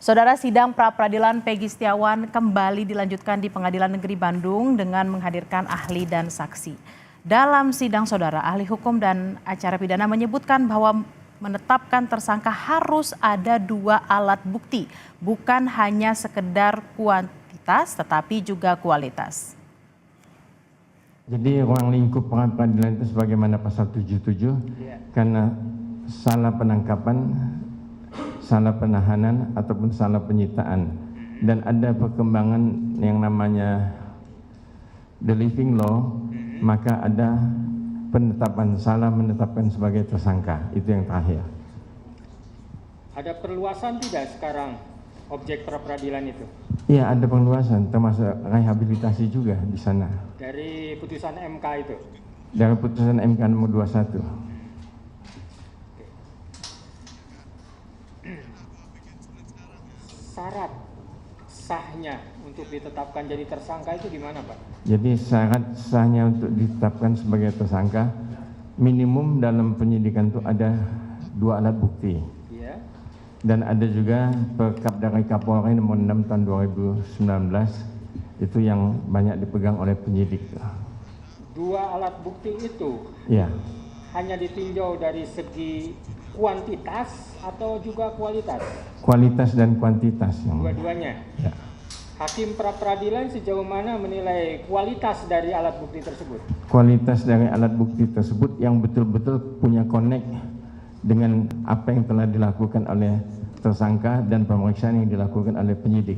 Saudara, sidang pra-peradilan Peggy Setiawan kembali dilanjutkan di Pengadilan Negeri Bandung dengan menghadirkan ahli dan saksi. Dalam sidang, saudara, ahli hukum dan acara pidana menyebutkan bahwa menetapkan tersangka harus ada 2 alat bukti, bukan hanya sekedar kuantitas tetapi juga kualitas. Jadi ruang lingkup peradilan itu sebagaimana pasal 77 karena salah penangkapan, salah penahanan ataupun salah penyitaan, dan ada perkembangan yang namanya the living law, maka ada penetapan salah menetapkan sebagai tersangka. Itu yang terakhir. Ada perluasan tidak sekarang objek pra peradilan itu? Iya, ada perluasan, termasuk rehabilitasi juga di sana. Dari putusan MK itu? Dari putusan MK nomor 21. Syarat sahnya untuk ditetapkan jadi tersangka itu gimana, Pak? Jadi syarat sahnya untuk ditetapkan sebagai tersangka, minimum dalam penyidikan itu ada 2 alat bukti. Iya. Dan ada juga Perkap dari Kapolri nomor 6 tahun 2019, itu yang banyak dipegang oleh penyidik. 2 alat bukti itu Ya, hanya ditinjau dari segi kuantitas atau juga kualitas? kualitas dan kuantitas yang Dua-duanya. ya. Hakim pra peradilan sejauh mana menilai kualitas dari alat bukti tersebut? Kualitas dari alat bukti tersebut yang betul-betul punya connect dengan apa yang telah dilakukan oleh tersangka dan pemeriksaan yang dilakukan oleh penyidik.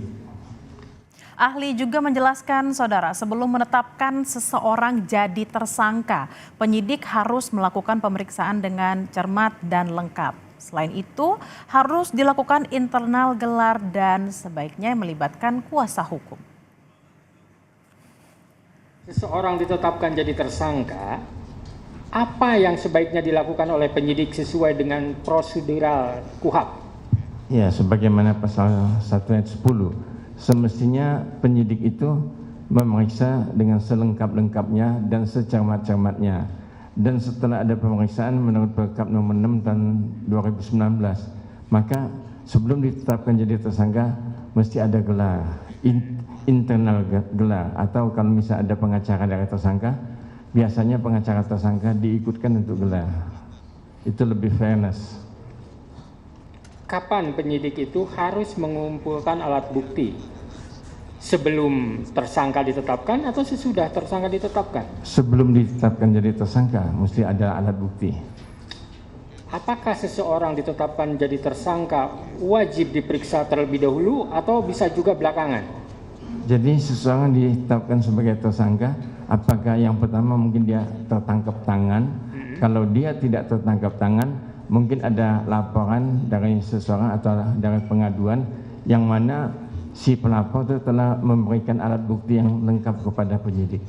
Ahli juga menjelaskan, saudara, sebelum menetapkan seseorang jadi tersangka, penyidik harus melakukan pemeriksaan dengan cermat dan lengkap. Selain itu, harus dilakukan internal gelar dan sebaiknya melibatkan kuasa hukum. Seseorang ditetapkan jadi tersangka, apa yang sebaiknya dilakukan oleh penyidik sesuai dengan prosedural KUHP? Ya, sebagaimana pasal 1 ayat 10, semestinya penyidik itu memeriksa dengan selengkap-lengkapnya dan secermat-cermatnya. Dan setelah ada pemeriksaan menurut Perkap nomor 6 tahun 2019, maka sebelum ditetapkan jadi tersangka mesti ada gelar, internal gelar, atau kalau misalnya ada pengacara dari tersangka, biasanya pengacara tersangka diikutkan untuk gelar. Itu lebih fairness. Kapan penyidik itu harus mengumpulkan alat bukti? Sebelum tersangka ditetapkan atau sesudah tersangka ditetapkan? Sebelum ditetapkan jadi tersangka mesti ada alat bukti. Apakah seseorang ditetapkan jadi tersangka wajib diperiksa terlebih dahulu atau bisa juga belakangan? Jadi seseorang ditetapkan sebagai tersangka, apakah yang pertama mungkin dia tertangkap tangan? Kalau dia tidak tertangkap tangan, mungkin ada laporan dari seseorang atau dari pengaduan yang mana si pelapor itu telah memberikan alat bukti yang lengkap kepada penyidik.